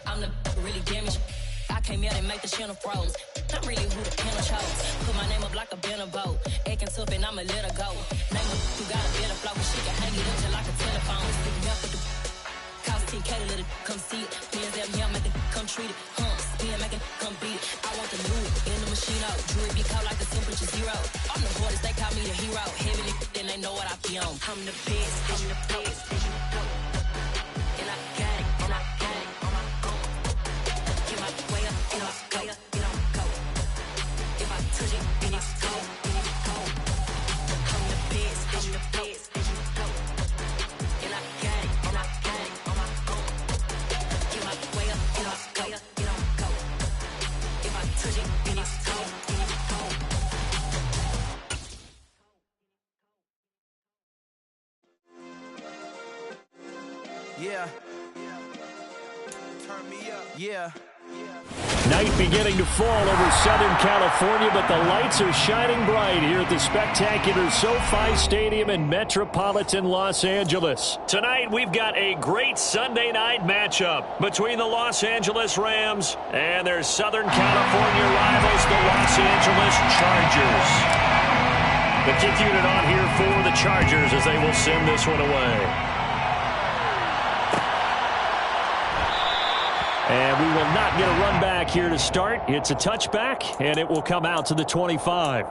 I'm the really damaged. I came out and make the channel froze. I'm really who the panel chose. Put my name up like a banner boat. Acting tough and I'ma let her go. Name her who got a better flow. She can hang it up just like a telephone. Stick me up with the cost 10K to let it come see it. Hands down here, make it come treat it. Spin, make it come beat it. I want the new in the machine out. Jewelry be caught like the temperature zero. I'm the hardest, they call me the hero. Heavy, then they know what I be on. I'm the best, I'm the best. And I got it, and I got it on my own. Get my way up, get up, way up, get on go. If I touch it, then it's cold, then it's cold. I'm the best, I'm the best. And I got it, and I got it on my own. Get my way up, get up, way up, get on go. If I touch it, then it's cold, then it's cold. Yeah. Turn me up. Yeah. Night beginning to fall over Southern California, but the lights are shining bright here at the spectacular SoFi Stadium in metropolitan Los Angeles. Tonight, we've got a great Sunday night matchup between the Los Angeles Rams and their Southern California rivals, the Los Angeles Chargers. The kick unit on here for the Chargers as they will send this one away. And we will not get a run back here to start. It's a touchback, and it will come out to the 25.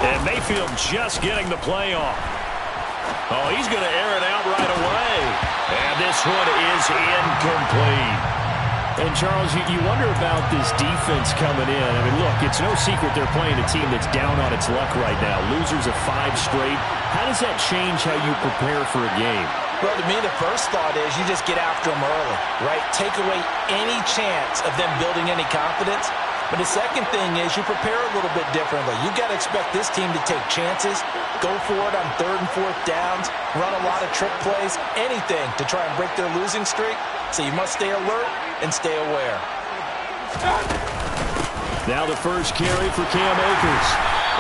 And Mayfield just getting the play off. Oh, he's going to air it out right away. And this one is incomplete. And, Charles, you wonder about this defense coming in. I mean, look, it's no secret they're playing a team that's down on its luck right now. Losers of 5 straight. How does that change how you prepare for a game? Well, to me, the first thought is you just get after them early, right? Take away any chance of them building any confidence. But the second thing is you prepare a little bit differently. You've got to expect this team to take chances, go for it on 3rd and 4th downs, run a lot of trick plays, anything to try and break their losing streak. So you must stay alert and stay aware. Now the first carry for Cam Akers.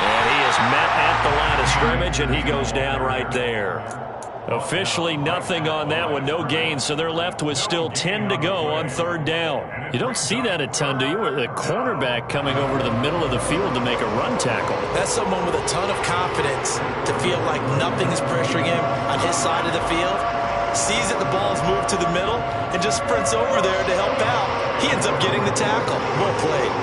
And he is met at the line of scrimmage, and he goes down right there. Officially nothing on that one, no gain, so they're left with still 10 to go on 3rd down. You don't see that a ton, do you? With a cornerback coming over to the middle of the field to make a run tackle. That's someone with a ton of confidence to feel like nothing is pressuring him on his side of the field. Sees that the ball's moved to the middle and just sprints over there to help out. He ends up getting the tackle. Well played.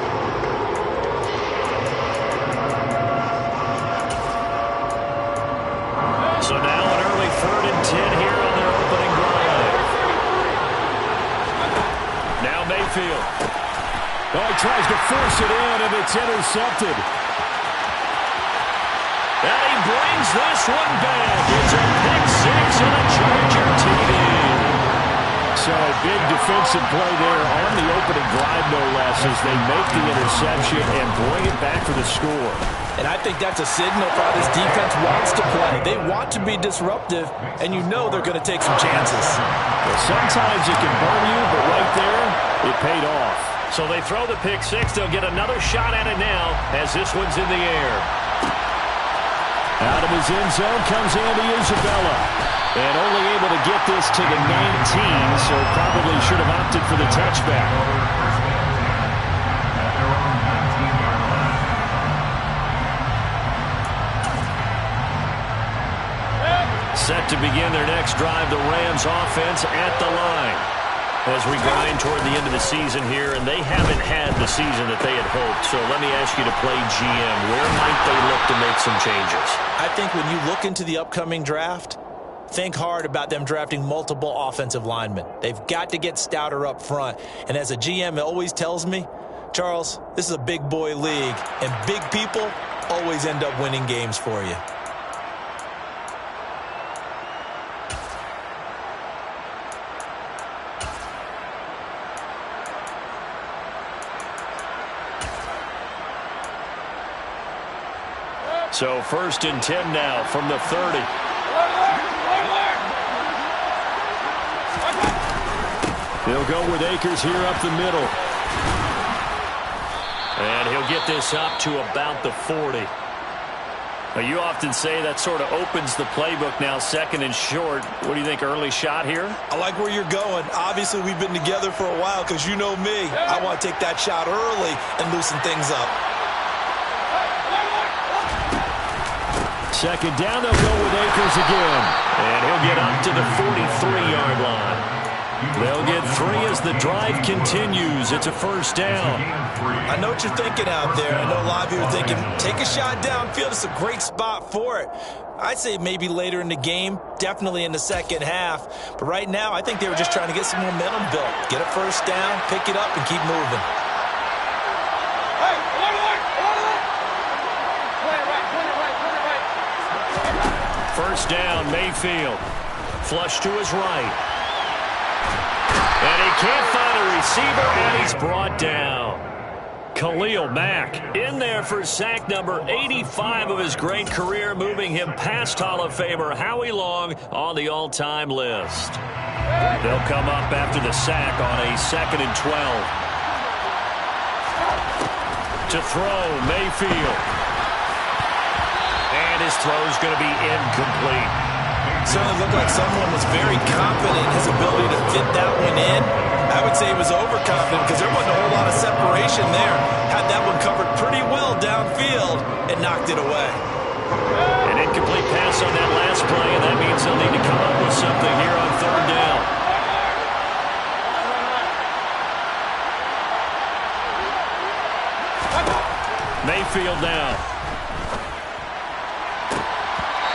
So now an early 3rd and 10 here on their opening drive. Now Mayfield. Oh, he tries to force it in, and it's intercepted. And he brings this one back. It's a pick 6 and a Charger TD. So a big defensive play there on the opening drive, no less, as they make the interception and bring it back for the score. And I think that's a signal for how this defense wants to play. They want to be disruptive, and you know they're going to take some chances. Well, sometimes it can burn you, but right there, it paid off. So they throw the pick 6. They'll get another shot at it now as this one's in the air. Out of his end zone comes Andy Isabella. And only able to get this to the 19, so probably should have opted for the touchback. Set to begin their next drive, the Rams offense at the line. As we grind toward the end of the season here, and they haven't had the season that they had hoped. So let me ask you to play GM. Where might they look to make some changes? I think when you look into the upcoming draft, think hard about them drafting multiple offensive linemen. They've got to get stouter up front. And as a GM, it always tells me, Charles, this is a big boy league, and big people always end up winning games for you. So 1st and 10 now from the 30. They'll go with Akers here up the middle. And he'll get this up to about the 40. Now, you often say that sort of opens the playbook now, 2nd and short. What do you think, early shot here? I like where you're going. Obviously, we've been together for a while because you know me. I want to take that shot early and loosen things up. 2nd down, they'll go with Akers again. And he'll get up to the 43-yard line. They'll get 3 as the drive continues. It's a 1st down. I know what you're thinking out there. I know a lot of you are thinking, take a shot downfield. It's a great spot for it. I'd say maybe later in the game, definitely in the second half. But right now, I think they were just trying to get some momentum built. Get a 1st down, pick it up, and keep moving. First down, Mayfield. Flush to his right. And he can't find a receiver, and he's brought down. Khalil Mack in there for sack number 85 of his great career, moving him past Hall of Famer Howie Long on the all-time list. They'll come up after the sack on a 2nd and 12. To throw, Mayfield. And his throw's going to be incomplete. Certainly looked like someone was very confident in his ability to fit that one in. I would say he was overconfident because there wasn't a whole lot of separation there. Had that one covered pretty well downfield and knocked it away. An incomplete pass on that last play, and that means they'll need to come up with something here on 3rd down. Mayfield now.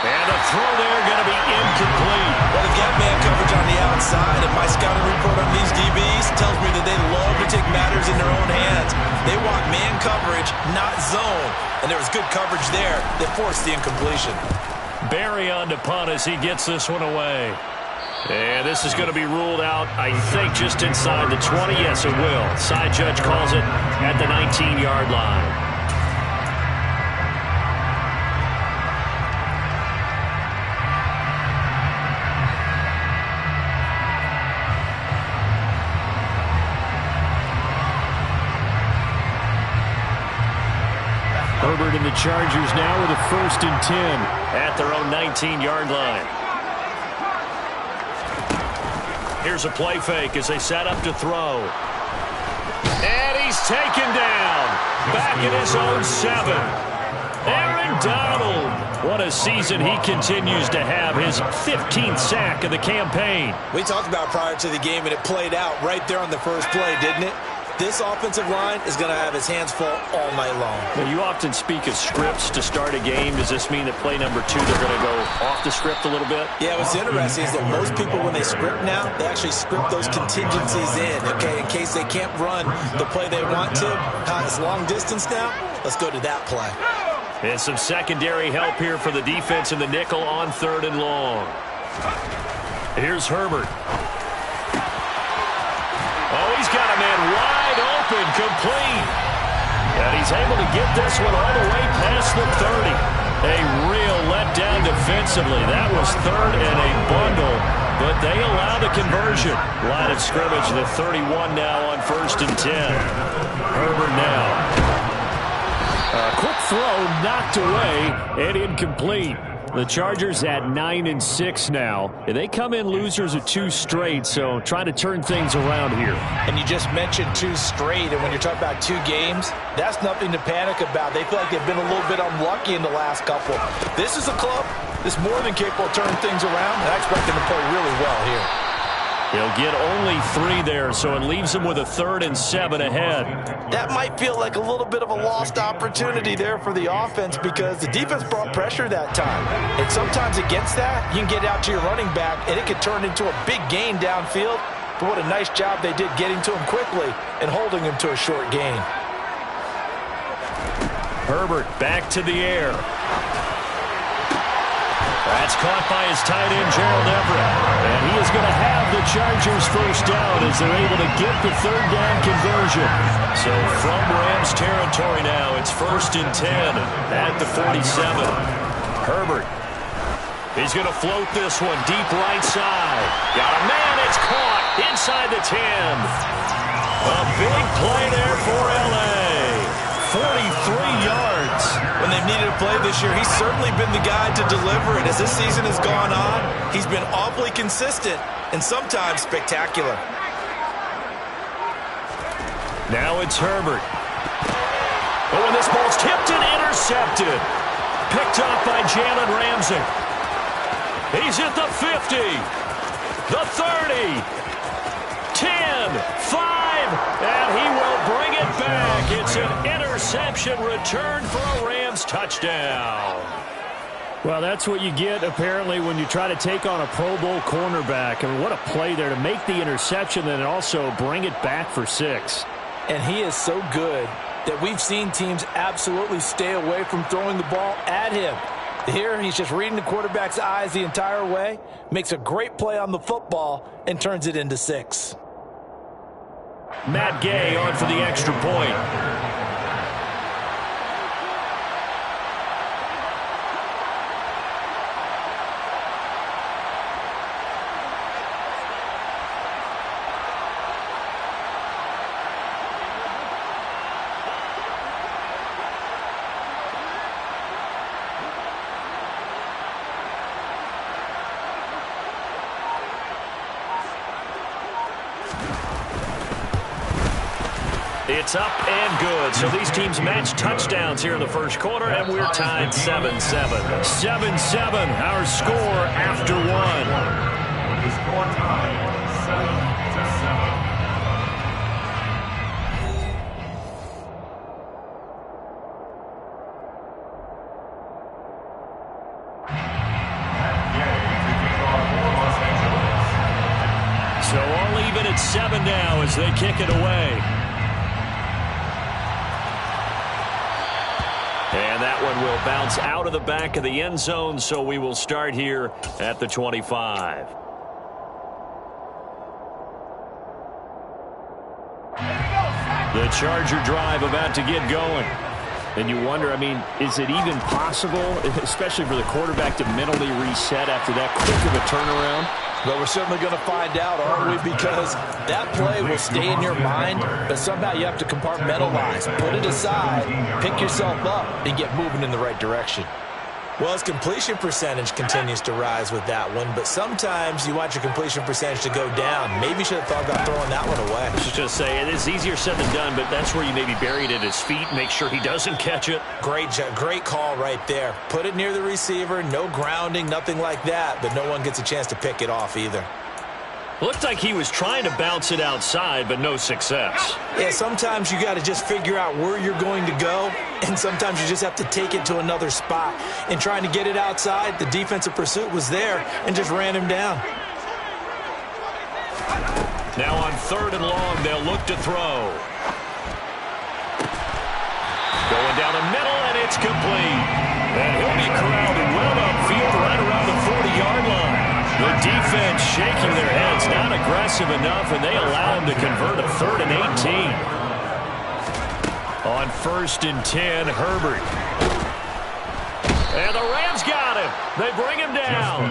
And a throw there going to be incomplete. Well, they've got man coverage on the outside, and my scouting report on these DBs tells me that they love to take matters in their own hands. They want man coverage, not zone. And there was good coverage there that forced the incompletion. Barry on to punt as he gets this one away. And this is going to be ruled out, I think, just inside the 20. Yes, it will. Side judge calls it at the 19-yard line. Herbert and the Chargers now with a 1st and 10 at their own 19-yard line. Here's a play fake as they set up to throw. And he's taken down. Back in his own 7. Aaron Donald. What a season he continues to have. His 15th sack of the campaign. We talked about prior to the game, and it played out right there on the first play, didn't it? This offensive line is going to have his hands full all night long. Well, you often speak of scripts to start a game. Does this mean that play number 2, they're going to go off the script a little bit? Yeah, what's interesting is that most people, when they script now, they actually script those contingencies in, okay, in case they can't run the play they want to. It's long distance now. Let's go to that play. And some secondary help here for the defense in the nickel on 3rd and long. Here's Herbert. Oh, he's got a man wide open, complete. And he's able to get this one all the way past the 30. A real letdown defensively. That was 3rd and a bundle, but they allow the conversion. Line of scrimmage, the 31 now on 1st and 10. Herbert now. A quick throw knocked away and incomplete. The Chargers at 9-6 now. They come in losers of 2 straight, so trying to turn things around here. And you just mentioned 2 straight, and when you're talking about 2 games, that's nothing to panic about. They feel like they've been a little bit unlucky in the last couple. This is a club that's more than capable of turning things around, and I expect them to play really well here. He'll get only 3 there, so it leaves him with a 3rd and 7 ahead. That might feel like a little bit of a lost opportunity there for the offense because the defense brought pressure that time. And sometimes against that, you can get out to your running back, and it could turn into a big gain downfield. But what a nice job they did getting to him quickly and holding him to a short gain. Herbert back to the air. That's caught by his tight end, Gerald Everett. And he is going to have the Chargers first down as they're able to get the 3rd down conversion. So from Rams territory now, it's 1st and 10 at the 47. Herbert. He's going to float this one deep right side. Got a man. It's caught inside the 10. A big play there for L.A. 43 yards. When they've needed a play this year, he's certainly been the guy to deliver it. As this season has gone on, he's been awfully consistent and sometimes spectacular. Now it's Herbert. Oh, and this ball's tipped and intercepted. Picked off by Jalen Ramsey. He's at the 50, the 30, 10, 5, and he will bring it back. It's an interception return for a Rams touchdown. Well, that's what you get, apparently, when you try to take on a Pro Bowl cornerback. I mean, what a play there to make the interception and also bring it back for 6. And he is so good that we've seen teams absolutely stay away from throwing the ball at him. Here, he's just reading the quarterback's eyes the entire way, makes a great play on the football, and turns it into 6. Matt Gay on for the extra point. It's up and good. So these teams match touchdowns here in the first quarter, and we're tied 7-7. 7-7, our score after 1. The score tied 7-7. So all even at 7 now as they kick it away. And that one will bounce out of the back of the end zone, so we will start here at the 25. The Charger drive about to get going. And you wonder, I mean, is it even possible, especially for the quarterback, to mentally reset after that quick of a turnaround? Well, we're certainly going to find out, aren't we? Because that play will stay in your mind, but somehow you have to compartmentalize. Put it aside, pick yourself up, and get moving in the right direction. Well, his completion percentage continues to rise with that one, but sometimes you want your completion percentage to go down. Maybe you should have thought about throwing that one away. I was just going to say, it is easier said than done, but that's where you maybe bury it at his feet, make sure he doesn't catch it. Great call right there. Put it near the receiver, no grounding, nothing like that, but no one gets a chance to pick it off either. Looked like he was trying to bounce it outside, but no success. Yeah, sometimes you got to just figure out where you're going to go, and sometimes you just have to take it to another spot. And trying to get it outside, the defensive pursuit was there and just ran him down. Now on 3rd and long, they'll look to throw. Going down the middle, and it's complete. And he'll be crowded well upfield right around the 40-yard line. The defense shaking their heads, not aggressive enough, and they allow him to convert a 3rd and 18. On 1st and 10, Herbert. And the Rams got him. They bring him down.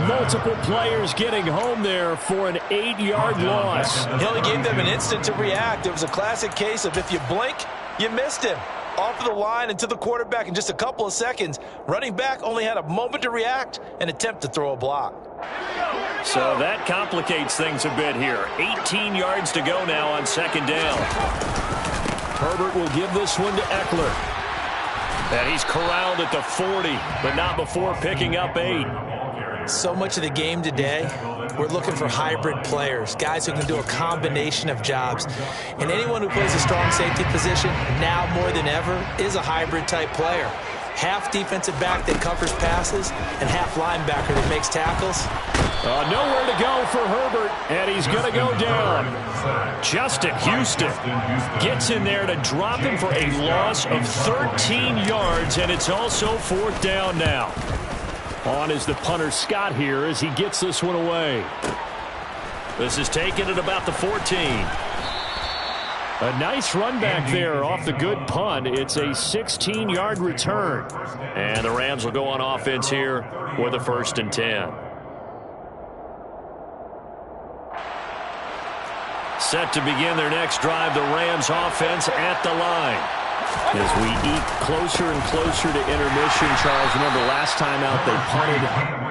Multiple players getting home there for an 8-yard loss. He only gave them an instant to react. It was a classic case of if you blink, you missed him. off of the line and to the quarterback in just a couple of seconds. Running back only had a moment to react and attempt to throw a block. So that complicates things a bit here. 18 yards to go now on second down. Herbert will give this one to Eckler. And he's corralled at the 40, but not before picking up 8. So much of the game today, we're looking for hybrid players, guys who can do a combination of jobs. And anyone who plays a strong safety position, now more than ever, is a hybrid type player. Half defensive back that covers passes and half linebacker that makes tackles. Nowhere to go for Herbert, and he's going to go down. Justin Houston gets in there to drop him for a loss of 13 yards, and it's also fourth down now. On is the punter Scott here as he gets this one away. This is taken at about the 14. A nice run back there off the good punt. It's a 16-yard return. And the Rams will go on offense here with a 1st and 10. Set to begin their next drive, the Rams offense at the line. As we eat closer and closer to intermission, Charles, remember last time out they punted.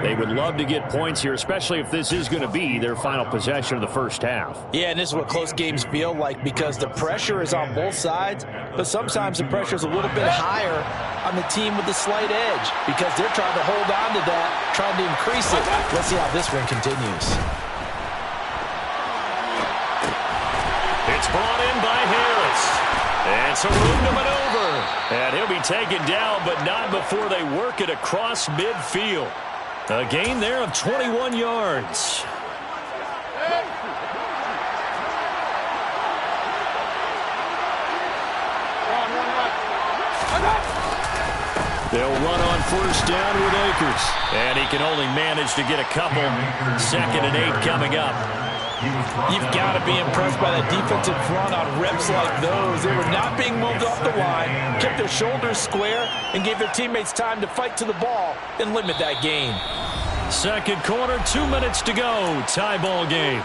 They would love to get points here, especially if this is going to be their final possession of the first half. Yeah, and this is what close games feel like because the pressure is on both sides, but sometimes the pressure is a little bit higher on the team with the slight edge because they're trying to hold on to that, trying to increase it. Let's see how this one continues. It's brought in by Harris. And some room to maneuver. And he'll be taken down, but not before they work it across midfield. A gain there of 21 yards. They'll run on first down with Akers. And he can only manage to get a couple. 2nd and 8 coming up. You've got to be impressed by that defensive front on reps like those. They were not being moved off the line, kept their shoulders square, and gave their teammates time to fight to the ball and limit that gain. Second quarter, 2 minutes to go. Tie ball game.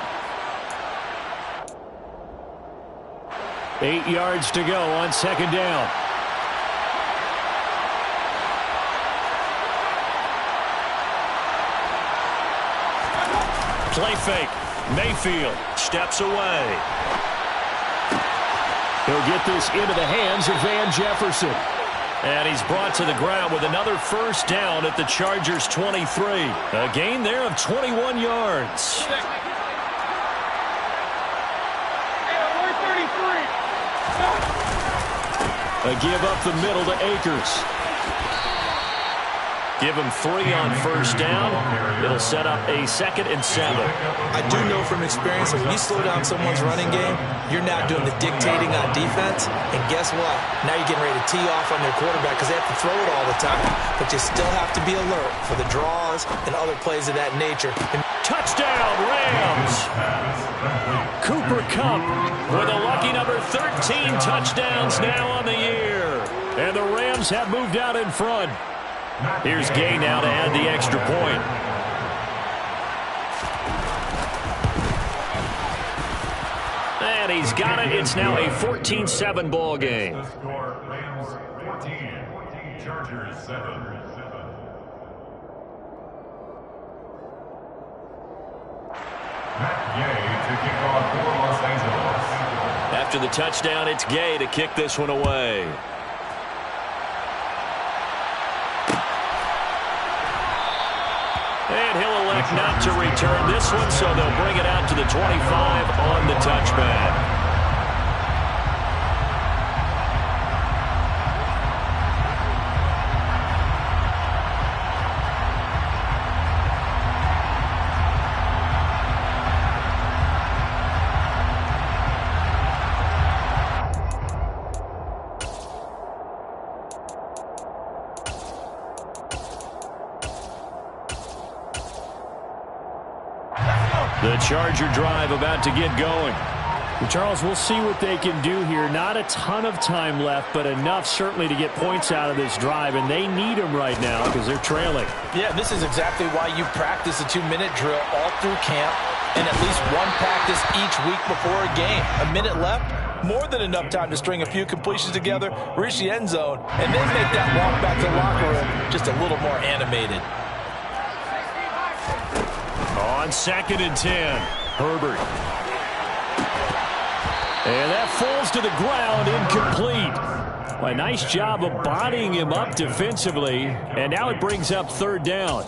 8 yards to go on second down. Play fake. Mayfield steps away. He'll get this into the hands of Van Jefferson. And he's brought to the ground with another first down at the Chargers' 23. A gain there of 21 yards. A give up the middle to Akers. Give him 3 on first down. It'll set up a 2nd and 7. I do know from experience that when you slow down someone's running game, you're now doing the dictating on defense. And guess what? Now you're getting ready to tee off on their quarterback because they have to throw it all the time. But you still have to be alert for the draws and other plays of that nature. And touchdown, Rams! Cooper Kupp with a lucky number 13 touchdowns now on the year. And the Rams have moved out in front. Here's Gay now to add the extra point. And he's got it. It's now a 14-7 ball game. Rams 14, Chargers 7. Matt Gay to kick off for Los Angeles. After the touchdown, it's Gay to kick this one away. And he'll elect not to return this one, so they'll bring it out to the 25 on the touchback. The Charger drive about to get going. Well, Charles, we'll see what they can do here. Not a ton of time left, but enough certainly to get points out of this drive, and they need them right now because they're trailing. Yeah, this is exactly why you practice a 2-minute drill all through camp and at least one practice each week before a game. A minute left, more than enough time to string a few completions together, reach the end zone, and then make that walk back to the locker room just a little more animated. On 2nd and 10, Herbert. And that falls to the ground, incomplete. A nice job of bodying him up defensively, and now it brings up 3rd down.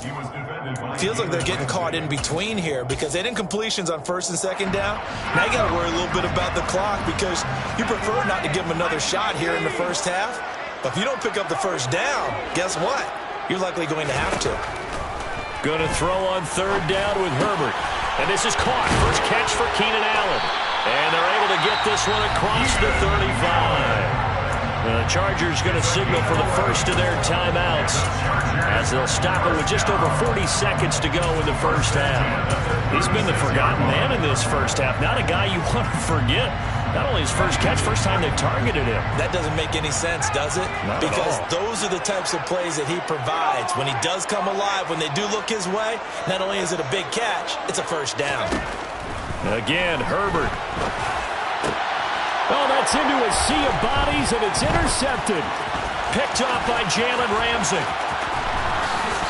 Feels like they're getting caught in between here because they didn't completions on 1st and 2nd down. Now you got to worry a little bit about the clock because you prefer not to give them another shot here in the first half. But if you don't pick up the 1st down, guess what? You're likely going to have to. Going to throw on 3rd down with Herbert. And this is caught. First catch for Keenan Allen. And they're able to get this one across the 35. The Chargers going to signal for the first of their timeouts as they'll stop it with just over 40 seconds to go in the first half. He's been the forgotten man in this first half. Not a guy you want to forget. Not only his first catch, first time they targeted him. That doesn't make any sense, does it? Not because at all. Those are the types of plays that he provides. When he does come alive, when they do look his way, not only is it a big catch, it's a first down. Again, Herbert. Oh, that's into a sea of bodies, and it's intercepted. Picked off by Jalen Ramsey.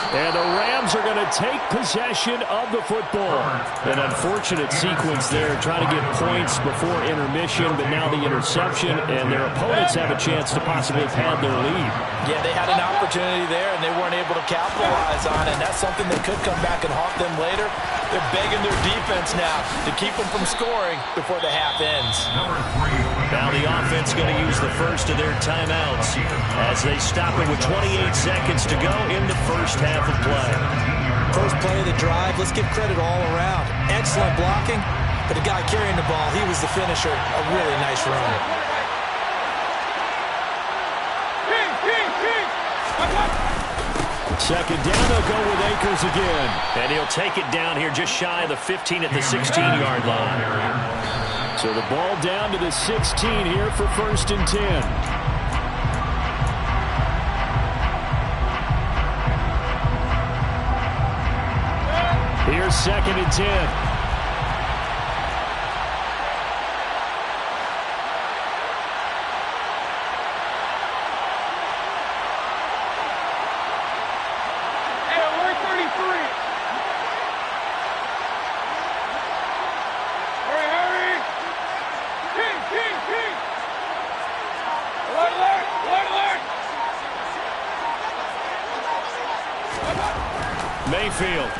And the Rams are going to take possession of the football. An unfortunate sequence there, trying to get points before intermission, but now the interception, and their opponents have a chance to possibly pad their lead. Yeah, they had an opportunity there, and they weren't able to capitalize on it. And that's something that could come back and haunt them later. They're begging their defense now to keep them from scoring before the half ends. Now the offense going to use the first of their timeouts as they stop it with 28 seconds to go in the first half of play. First play of the drive, let's give credit all around. Excellent blocking, but the guy carrying the ball, he was the finisher. A really nice run. Second down, they'll go with Akers again. And he'll take it down here just shy of the 15 at the 16-yard line. So the ball down to the 16 here for 1st and 10. Here's 2nd and 10. Mayfield.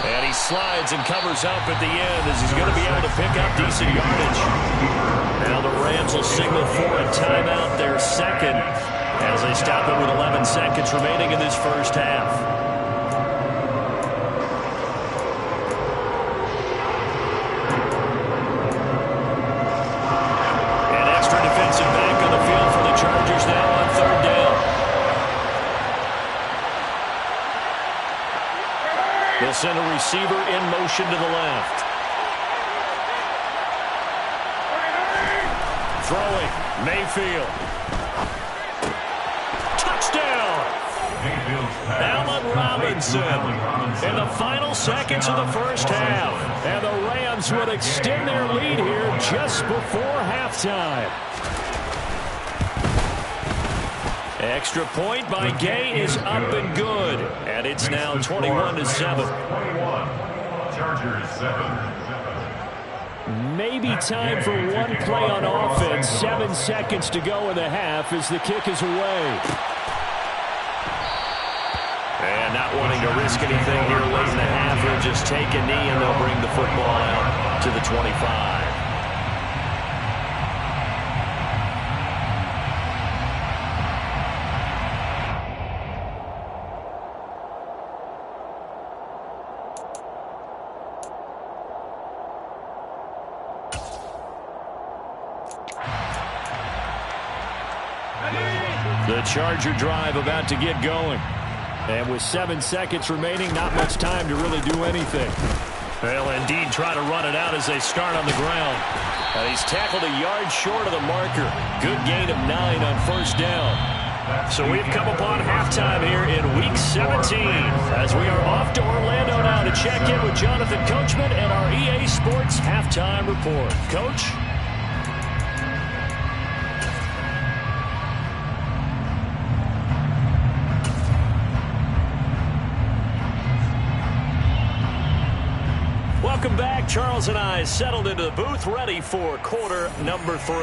And he slides and covers up at the end as he's going to be able to pick up decent yardage. Now the Rams will signal for a timeout, their second, as they stop it with 11 seconds remaining in this first half. An extra defensive back on the field for the Chargers now on 3rd down. They'll send a receiver in motion to the left. Throwing, Mayfield. Touchdown! Allen Robinson in the final seconds of the first half. And the Rams would extend their lead here just before halftime. Extra point by Gay is up and good. And it's now 21-7. Chargers 7. Maybe time for one play on offense. 7 seconds to go in the half as the kick is away. And not wanting to risk anything here late in the half, he'll just take a knee and they'll bring the football out to the 25. The Charger drive about to get going. And with 7 seconds remaining, not much time to really do anything. They'll indeed try to run it out as they start on the ground. He's tackled a yard short of the marker. Good gain of 9 on 1st down. So we've come upon halftime here in Week 17 as we are off to Orlando now to check in with Jonathan Coachman and our EA Sports Halftime Report. Coach? Welcome back. Charles and I settled into the booth, ready for quarter number 3.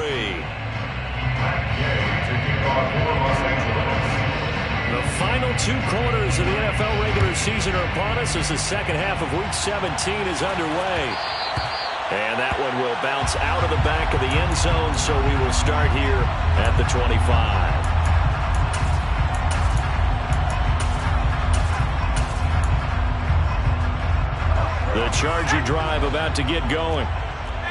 The final 2 quarters of the NFL regular season are upon us as the second half of Week 17 is underway. And that one will bounce out of the back of the end zone, so we will start here at the 25. The Charger drive about to get going.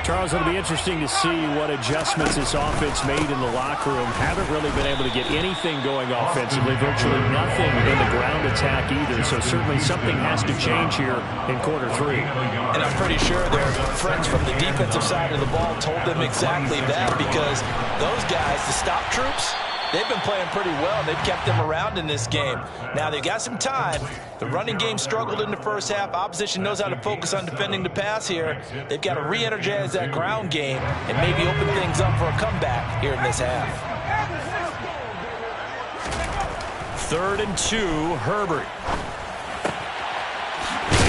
Charles, it'll be interesting to see what adjustments this offense made in the locker room. Haven't really been able to get anything going offensively, virtually nothing in the ground attack either. So certainly something has to change here in quarter 3. And I'm pretty sure their friends from the defensive side of the ball told them exactly that, because those guys, the stop troops, they've been playing pretty well. They've kept them around in this game. Now, they've got some time. The running game struggled in the first half. Opposition knows how to focus on defending the pass here. They've got to re-energize that ground game and maybe open things up for a comeback here in this half. 3rd and 2, Herbert.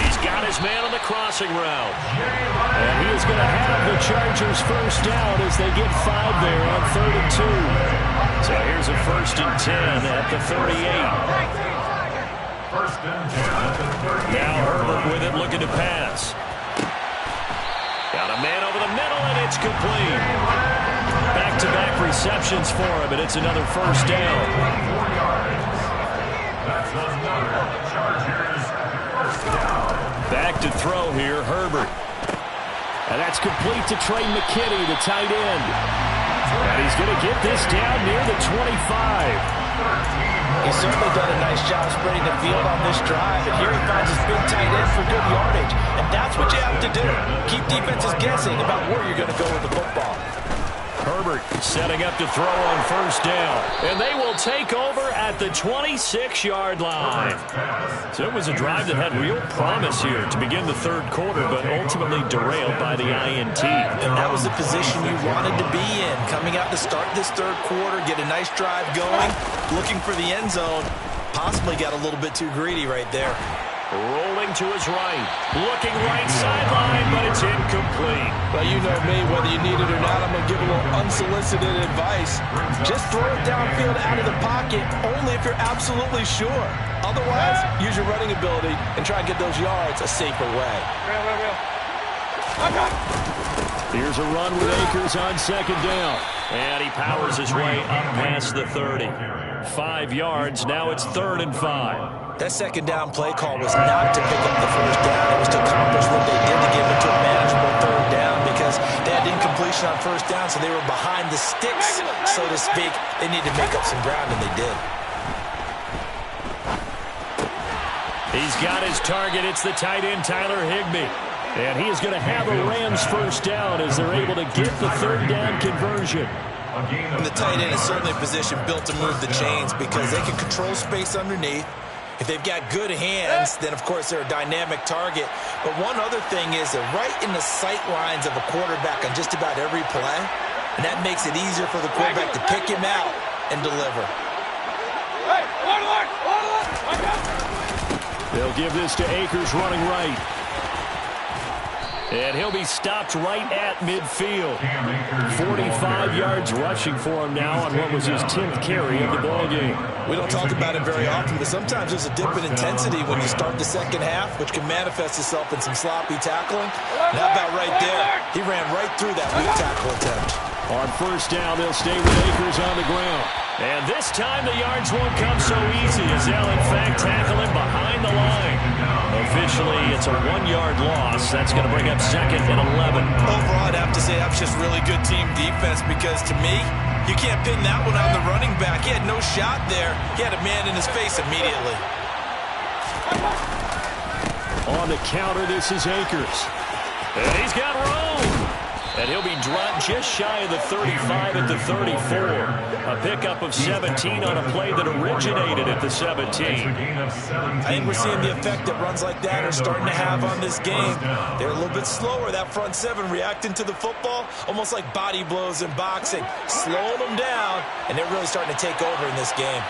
He's got his man on the crossing route. And he is going to have the Chargers first down as they get 5 there on 3rd and 2. So here's a 1st and 10 at the 38. Now Herbert with it, looking to pass. Got a man over the middle, and it's complete. Back-to-back receptions for him, and it's another first down. Back to throw here, Herbert. And that's complete to Trey McKinney, the tight end. And he's going to get this down near the 25. He's certainly done a nice job spreading the field on this drive, and here he finds his big tight end for good yardage. And that's what you have to do. Keep defenses guessing about where you're going to go with the football. Herbert setting up to throw on first down. And they will take over at the 26-yard line. So it was a drive that had real promise here to begin the 3rd quarter, but ultimately derailed by the INT. And that was the position you wanted to be in. Coming out to start this 3rd quarter, get a nice drive going, looking for the end zone. Possibly got a little bit too greedy right there. Rolling to his right. Looking right sideline, but it's incomplete. Well, you know me, whether you need it or not, I'm going to give a little unsolicited advice. Just throw it downfield out of the pocket, only if you're absolutely sure. Otherwise, use your running ability and try and get those yards a safer way. Here's a run with Akers on 2nd down. And he powers his way up past the 30. 5 yards, now it's 3rd and 5. That 2nd down play call was not to pick up the first down. It was to accomplish what they did to give it to a manageable 3rd down, because they had incompletion on first down, so they were behind the sticks, so to speak. They needed to make up some ground, and they did. He's got his target. It's the tight end, Tyler Higbee. And he is going to have a Rams first down as they're able to get the 3rd down conversion. And the tight end is certainly a position built to move the chains because they can control space underneath. If they've got good hands, then, of course, they're a dynamic target. But one other thing is they're right in the sight lines of a quarterback on just about every play, and that makes it easier for the quarterback to pick him out and deliver. They'll give this to Akers running right. And he'll be stopped right at midfield. 45 yards rushing for him now on what was his 10th carry of the ballgame. We don't talk about it very often, but sometimes there's a dip in intensity when you start the 2nd half, which can manifest itself in some sloppy tackling. And how about right there? He ran right through that weak tackle attempt. On first down, they'll stay with Akers on the ground. And this time the yards won't come so easy as they'll, in fact, tackle him behind the line. Officially, it's a 1-yard loss. That's going to bring up 2nd and 11. Overall, I'd have to say that's just really good team defense because, to me, you can't pin that one on the running back. He had no shot there. He had a man in his face immediately. On the counter, this is Akers. And he's got room. And he'll be dropped just shy of the 35 at the 34. A pickup of 17 on a play that originated at the 17. I think we're seeing the effect that runs like that are starting to have on this game. They're a little bit slower, that front seven, reacting to the football, almost like body blows in boxing, slowing them down, and they're really starting to take over in this game.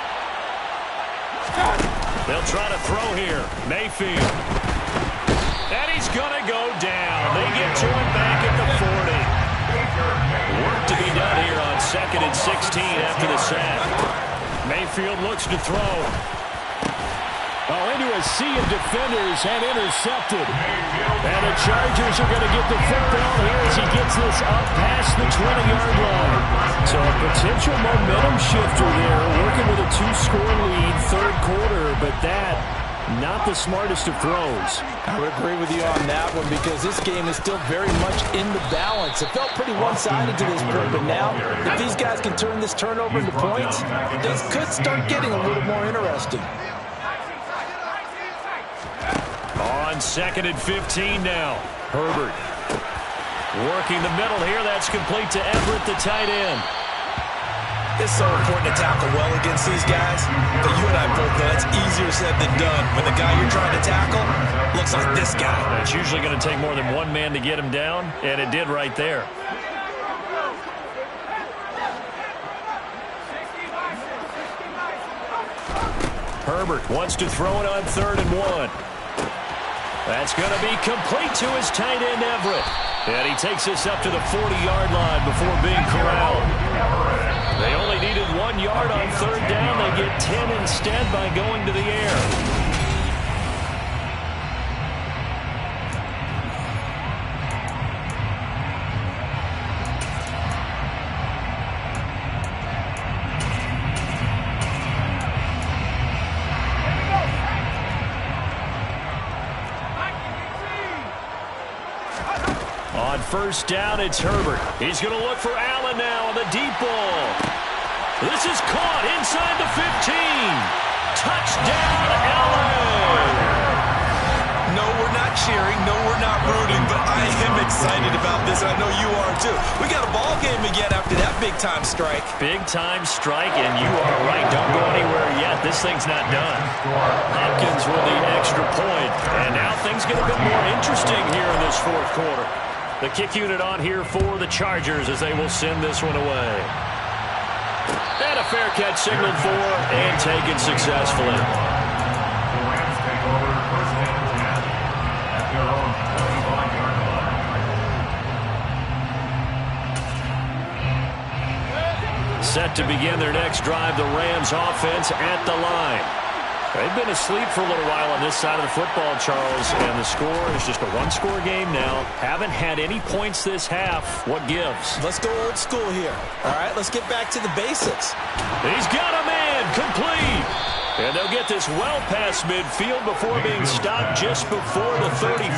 They'll try to throw here. Mayfield. And he's going to go down. They get to him back at the 40. Work to be done here on 2nd and 16 after the sack. Mayfield looks to throw. Into a sea of defenders and intercepted. And the Chargers are going to get the football here as he gets this up past the 20-yard line. So a potential momentum shifter there, working with a 2-score lead, third quarter, but that not the smartest of throws. I would agree with you on that one because this game is still very much in the balance. It felt pretty one-sided to this point, but now if these guys can turn this turnover into points, things could start getting a little more interesting. On 2nd and 15 now. Herbert working the middle here. That's complete to Everett, the tight end. It's so important to tackle well against these guys, but you and I both know it's easier said than done when the guy you're trying to tackle looks like this guy. It's usually going to take more than one man to get him down, and it did right there. Herbert wants to throw it on 3rd and 1. That's going to be complete to his tight end, Everett. And he takes this up to the 40-yard line before being corralled. They only needed 1 yard on 3rd down. They get 10 instead by going to the air. On 1st down, it's Herbert. He's going to look for Allen now on the deep ball. This is caught inside the 15. Touchdown, Allen! No, we're not cheering. No, we're not rooting, but I am excited about this, and I know you are too. We got a ball game again after that big-time strike. Big-time strike, and you are right. Don't go anywhere yet. This thing's not done. Hopkins with the extra point, and now things get a bit more interesting here in this 4th quarter. The kick unit on here for the Chargers as they will send this one away. And a fair catch signaled for and taken successfully. The Rams take over 1st and 10 at their own 25-yard line. Set to begin their next drive, the Rams offense at the line. They've been asleep for a little while on this side of the football, Charles, and the score is just a 1-score game now. Haven't had any points this half. What gives? Let's go old school here. All right, let's get back to the basics. He's got a man, complete. And they'll get this well past midfield before being stopped just before the 35.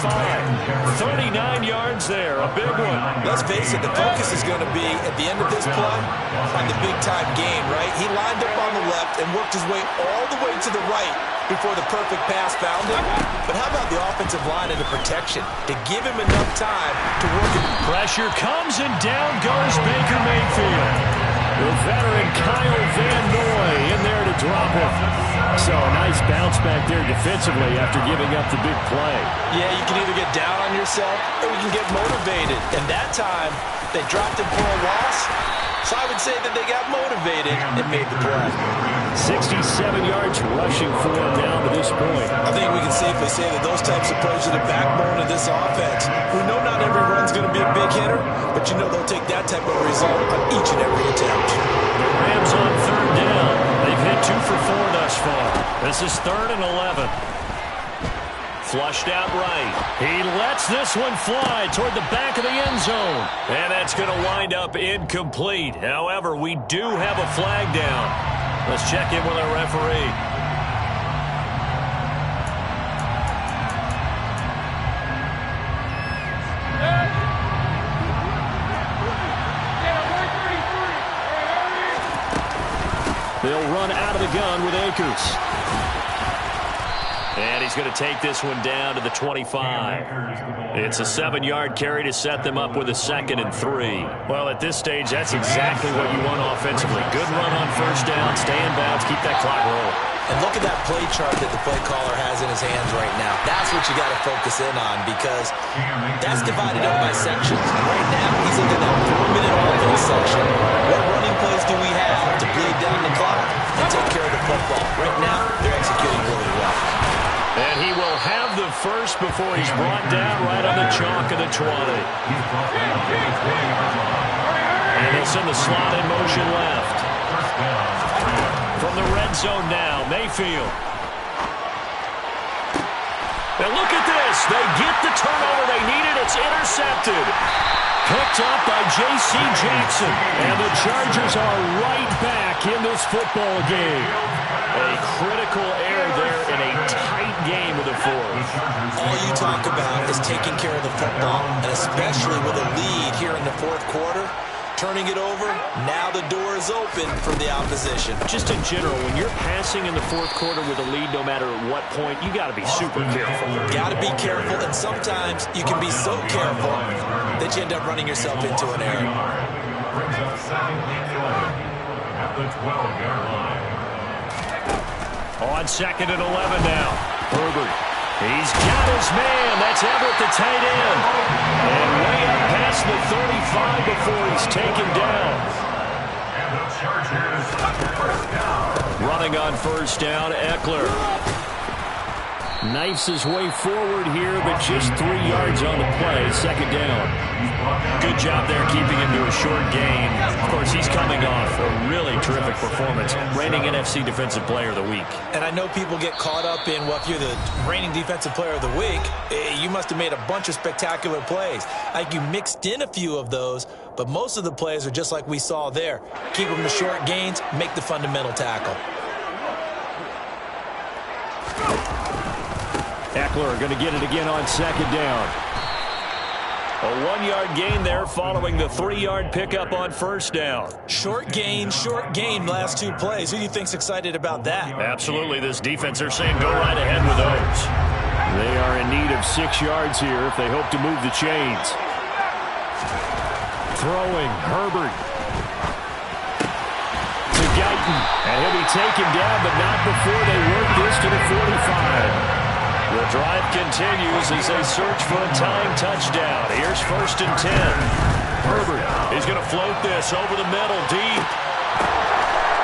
39 yards there, a big one. Let's face it, the focus is going to be, at the end of this play, on the big-time game, right? He lined up on the left and worked his way all the way to the right before the perfect pass found him. But how about the offensive line and the protection to give him enough time to work it? Pressure comes and down goes Baker Mayfield. The veteran Kyle Van Noy in there to drop him. So a nice bounce back there defensively after giving up the big play. Yeah, you can either get down on yourself or you can get motivated. And that time, they dropped him for a loss. So I would say that they got motivated and made the play. 67 yards rushing for him now to this point. I think we can safely say that those types of plays are the backbone of this offense. We know not every run's going to be a big hitter, but you know they'll take that type of result on each and every attempt. The Rams on 3rd down. They've hit 2 for 4 thus far. This is 3rd and 11. Flushed out right. He lets this one fly toward the back of the end zone. And that's going to wind up incomplete. However, we do have a flag down. Let's check in with our referee. They'll run out of the gun with Akers. And he's going to take this one down to the 25. It's a 7-yard carry to set them up with a 2nd and 3. Well, at this stage, that's exactly what you want offensively. Good run on first down, stay in bounds, keep that clock rolling. And look at that play chart that the play caller has in his hands right now. That's what you got to focus in on because that's divided up by sections. Right now, he's looking at that 4-minute offense section. What running plays do we have to bleed down the clock and take care of the football? Right now, they're executing really well. And he will have the first before he's brought down right on the chalk of the 20. And he'll send the slot in motion left. From the red zone now, Mayfield. And look at this. They get the turnover they needed. It's intercepted. Picked up by J.C. Jackson. And the Chargers are right back in this football game. A critical error there in a tight game with a fourth. All you talk about is taking care of the football, and especially with a lead here in the fourth quarter. Turning it over, now the door is open for the opposition. Just in general, when you're passing in the fourth quarter with a lead, no matter at what point, you got to be super careful. Got to be careful, and sometimes you can be so careful that you end up running yourself into an error. Brings up 2nd and 11 at the 12-yard line. On 2nd and 11 now, Herbert. He's got his man. That's Everett, the tight end. And way up past the 35 before he's taken down. And the Chargers first down. Running on first down, Eckler. Knifes his way forward here, but just 3 yards on the play. 2nd down. Good job there keeping him to a short gain. Of course, he's coming off a really terrific performance. Reigning NFC Defensive Player of the Week. And I know people get caught up in, well, if you're the reigning Defensive Player of the Week, you must have made a bunch of spectacular plays. Like you mixed in a few of those, but most of the plays are just like we saw there. Keep them to short gains, make the fundamental tackle. Eckler going to get it again on 2nd down. A 1-yard gain there following the 3-yard pickup on first down. Short gain, last 2 plays. Who do you think's excited about that? Absolutely. This defense, they're saying go right ahead with those. They are in need of 6 yards here if they hope to move the chains. Throwing, Herbert. To Guyton. And he'll be taken down, but not before they work this to the 45. The drive continues as they search for a tying touchdown. Here's 1st and 10. Herbert is going to float this over the middle, deep.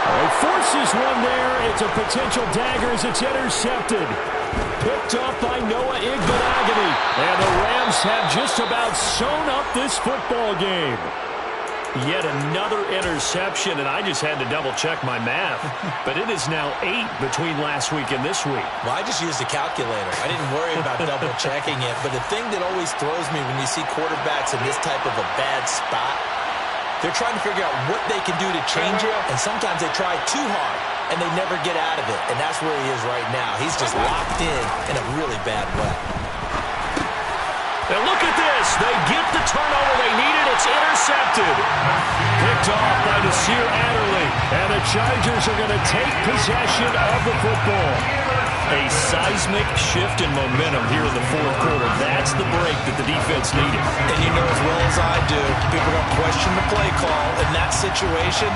He forces one there. It's a potential dagger as it's intercepted. Picked up by Noah Igbinoghene. And the Rams have just about sewn up this football game. Yet another interception, and I just had to double-check my math. But it is now 8 between last week and this week. Well, I just used a calculator. I didn't worry about double-checking it. But the thing that always throws me when you see quarterbacks in this type of a bad spot, they're trying to figure out what they can do to change it, and sometimes they try too hard, and they never get out of it. And that's where he is right now. He's just locked in a really bad way. And look at this. They get the turnover they needed. It's intercepted. Picked off by Nasir Adderley. And the Chargers are going to take possession of the football. A seismic shift in momentum here in the fourth quarter. That's the break that the defense needed. And you know as well as I do, people don't question the play call in that situation.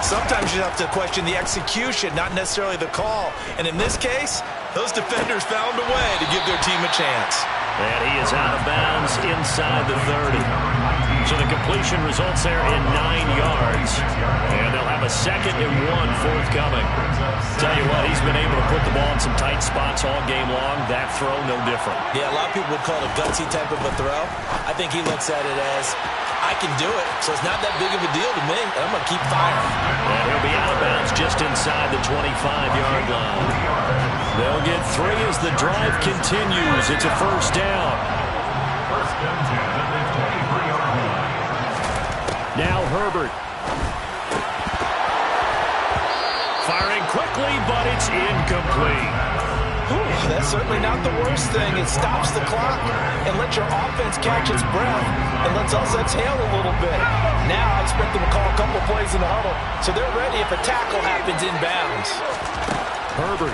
Sometimes you have to question the execution, not necessarily the call. And in this case, those defenders found a way to give their team a chance. And he is out of bounds inside the 30. So the completion results there in 9 yards. And they'll have a 2nd and 1 forthcoming. Tell you what, he's been able to put the ball in some tight spots all game long. That throw, no different. Yeah, a lot of people would call it a gutsy type of a throw. I think he looks at it as, I can do it, so it's not that big of a deal to me, and I'm going to keep firing. And he'll be out of bounds just inside the 25-yard line. They'll get 3 as the drive continues. It's a first down. 1st and 10 at the 23-yard line. Now Herbert. Firing quickly, but it's incomplete. That's certainly not the worst thing. It stops the clock and lets your offense catch its breath and lets us exhale a little bit. Now I expect them to call a couple of plays in the huddle so they're ready if a tackle happens inbounds. Herbert.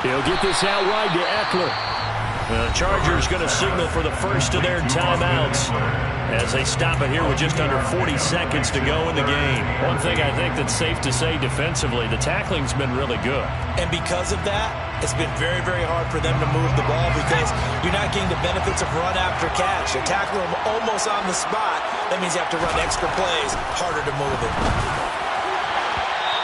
He'll get this out wide to Eckler. The Chargers going to signal for the first of their timeouts as they stop it here with just under 40 seconds to go in the game. One thing I think that's safe to say defensively, the tackling's been really good. And because of that, it's been very, very hard for them to move the ball because you're not getting the benefits of run after catch. You're tackling them almost on the spot. That means you have to run extra plays, harder to move it.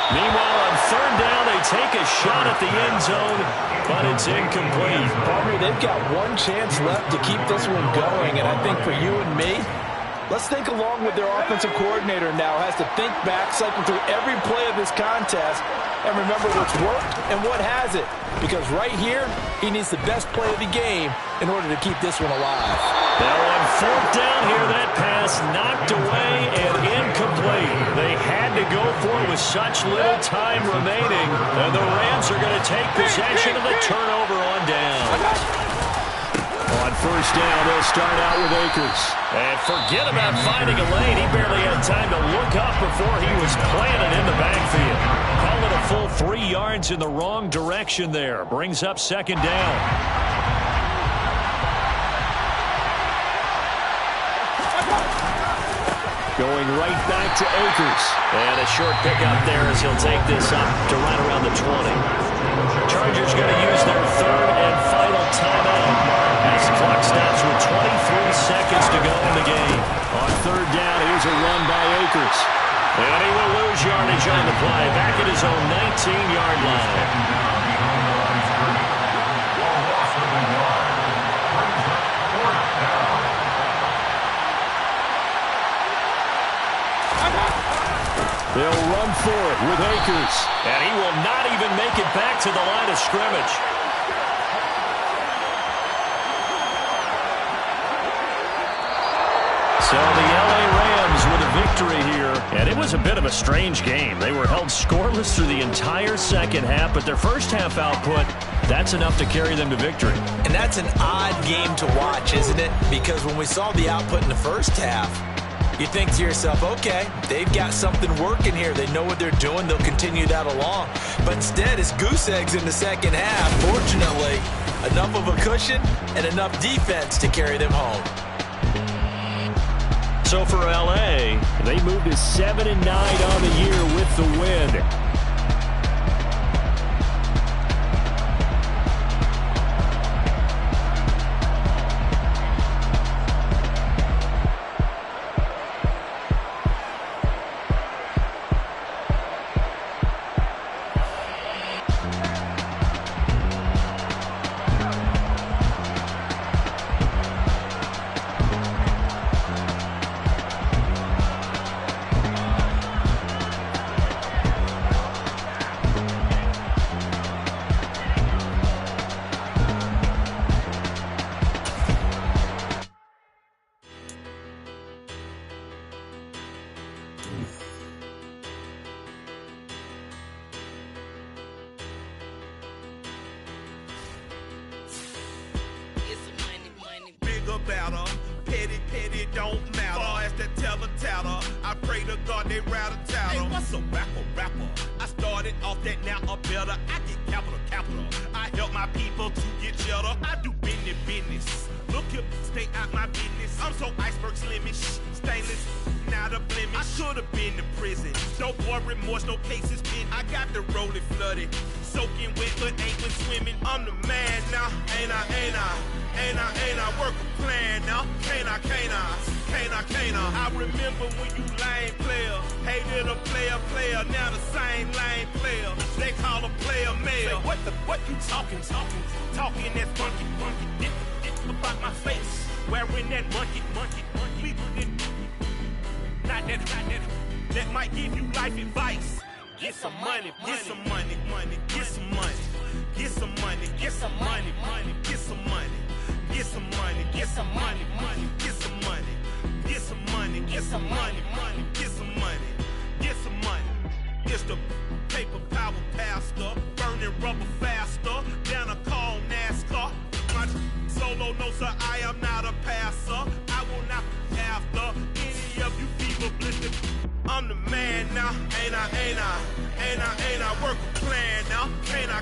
Meanwhile, on third down, they take a shot at the end zone, but it's incomplete. Palmer, they've got one chance left to keep this one going, and I think for you and me, let's think along with their offensive coordinator now. Has to think back, cycle through every play of this contest, and remember what's worked and what hasn't. Because right here, he needs the best play of the game in order to keep this one alive. Now on fourth down here, that pass knocked away and incomplete. They had to go for it with such little time remaining, and the Rams are going to take possession of the turnover on down. On first down, they'll start out with Akers. And forget about finding a lane. He barely had time to look up before he was planted in the backfield. Call it a full 3 yards in the wrong direction there. Brings up second down. Going right back to Akers. And a short pickup there as he'll take this up to right around the 20. Chargers going to use their third and final timeout as the clock stops with 23 seconds to go in the game. On third down, here's a run by Akers. And he will lose yardage on the play. Back at his own 19-yard line. They'll run for it with Akers. And he will not even make it back to the line of scrimmage. So the L.A. Rams with a victory here. And it was a bit of a strange game. They were held scoreless through the entire second half, but their first half output, that's enough to carry them to victory. And that's an odd game to watch, isn't it? Because when we saw the output in the first half, you think to yourself, okay, they've got something working here. They know what they're doing. They'll continue that along. But instead, it's goose eggs in the second half. Fortunately, enough of a cushion and enough defense to carry them home. So for L.A., they moved to 7-9 on the year with the win. Petty don't matter. Far as that teller, I pray to God they rattle-tattle. Hey, what's a rapper? I started off that, now I'm better. I get capital. I help my people to get cheddar. I do business. Look here, stay out my business. I'm so iceberg slimish, stainless, not a blemish. I should've been to prison. No boy remorse, no cases pinned. I got the rolling flooded, soaking wet, but ain't been swimming. I'm the man now, ain't I work a plan now. Can't I? I remember when you lame player, hated a player, now the same lame player. They call a player mayor. What you talking that funky, dip about my face, wearing that monkey. Not that might give you life advice. Get some money. It's the paper power pastor, burning rubber faster, down a call NASCAR. My solo, no sir, I am not a passer. I will not after any of you fever blistered. I'm the man now, ain't I? Work a plan now, can't I?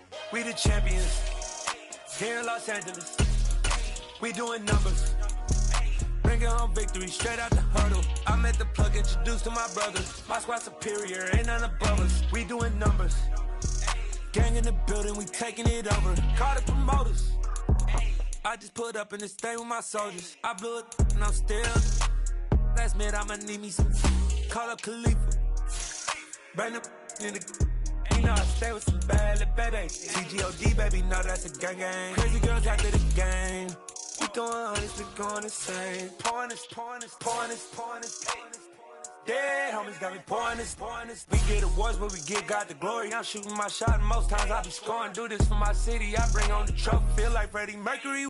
We the champions. Here in Los Angeles. We doing numbers. Bringing home victory straight out the huddle. I'm at the plug, introduced to my brothers. My squad superior, ain't none above us. We doing numbers. Gang in the building, we taking it over. Call the promoters. I just put up in this thing with my soldiers. I blew it and I'm still. Last minute I'ma need me some. Call up Khalifa. Bring them in the. You know I stay with some bad little baby. CGOD baby, know that's a gang gang. Crazy girls after the game. We going honest, we going insane. Pouring this. Dead homies got me pouring this. We get awards, but we give God the glory. I'm shooting my shot, and most times I be scoring. Do this for my city, I bring on the trophy. Feel like Freddie Mercury.